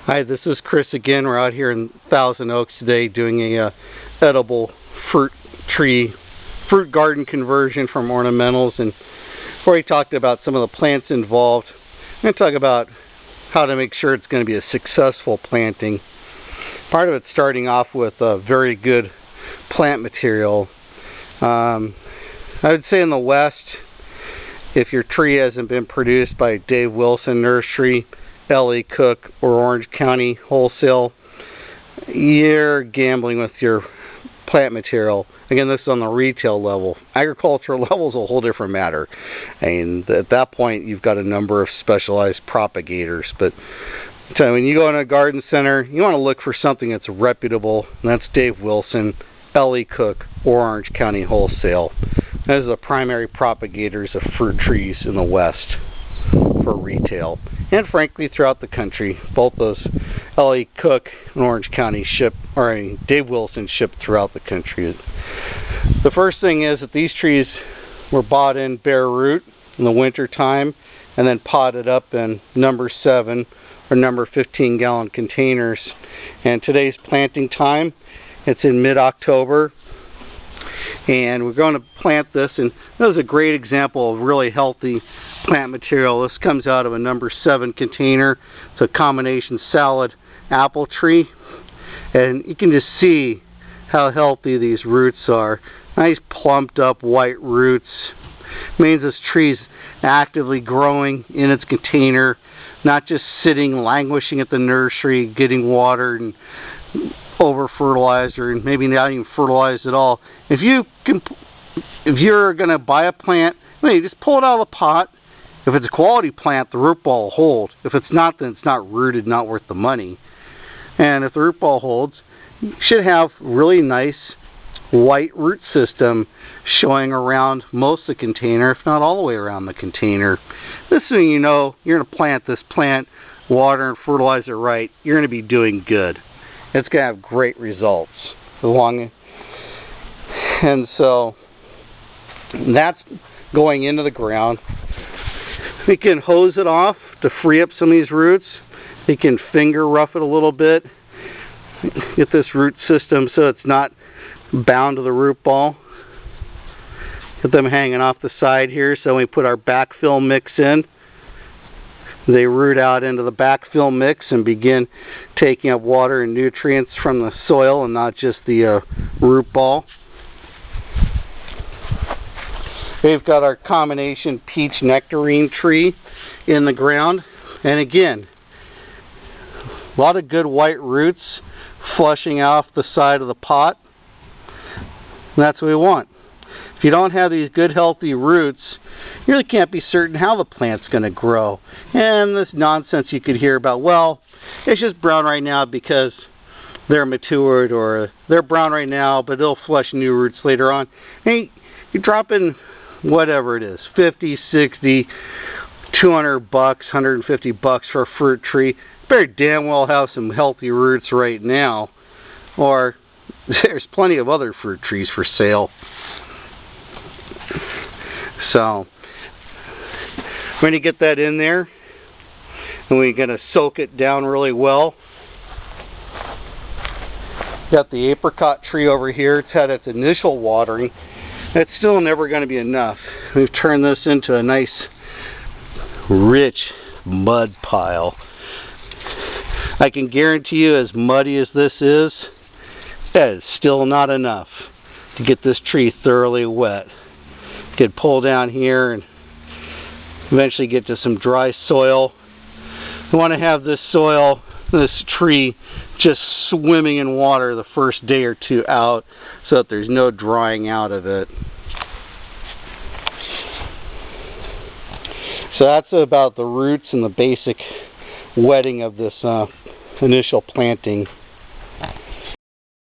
Hi, this is Chris again. We're out here in Thousand Oaks today doing a edible fruit garden conversion from ornamentals. And before we talked about some of the plants involved, I'm going to talk about how to make sure it's going to be a successful planting. Part of it's starting off with a very good plant material. I would say in the West, if your tree hasn't been produced by Dave Wilson Nursery, L.E. Cook, or Orange County Wholesale, you're gambling with your plant material. Again, this is on the retail level. Agricultural level is a whole different matter. And at that point, you've got a number of specialized propagators. But so when you go in a garden center, you want to look for something that's reputable, and that's Dave Wilson, L.E. Cook, or Orange County Wholesale. Those are the primary propagators of fruit trees in the West for retail, and frankly throughout the country. Both those L.E. Cook and Orange County Dave Wilson ship throughout the country. The first thing is that these trees were bought in bare root in the winter time and then potted up in number 7 or number 15 gallon containers. And today's planting time, it's in mid-October, and we're going to plant this, and this is a great example of really healthy plant material. This comes out of a number 7 container. It's a combination salad apple tree, and you can just see how healthy these roots are. Nice plumped up white roots. It means this tree's actively growing in its container, not just sitting languishing at the nursery getting watered and over fertilized, or maybe not even fertilized at all. If you're going to buy a plant, you just pull it out of the pot. If it's a quality plant, the root ball will hold. If it's not, then it's not rooted, not worth the money. And if the root ball holds, you should have really nice white root system showing around most of the container, if not all the way around the container. This is when you know you're going to plant this plant, water and fertilize it right, you're going to be doing good. It's going to have great results. And so that's going into the ground. We can hose it off to free up some of these roots. We can finger rough it a little bit. Get this root system so it's not bound to the root ball. Get them hanging off the side here. So when we put our backfill mix in, they root out into the backfill mix and begin taking up water and nutrients from the soil and not just the root ball. We've got our combination peach nectarine tree in the ground, and again, a lot of good white roots flushing off the side of the pot. And that's what we want. If you don't have these good healthy roots, you really can't be certain how the plant's going to grow. And this nonsense you could hear about, well, it's just brown right now because they're matured, or they're brown right now but they'll flush new roots later on. Hey, you drop in whatever it is, 50, 60, 200 bucks, 150 bucks for a fruit tree. Better damn well have some healthy roots right now, or there's plenty of other fruit trees for sale. So we're going to get that in there, and we're going to soak it down really well. Got the apricot tree over here. It's had its initial watering. It's still never going to be enough. We've turned this into a nice rich mud pile. I can guarantee you, as muddy as this is, that is still not enough to get this tree thoroughly wet. You could pull down here and eventually get to some dry soil. You want to have this soil, this tree, just swimming in water the first day or two out, so that there's no drying out of it. So that's about the roots and the basic wetting of this initial planting.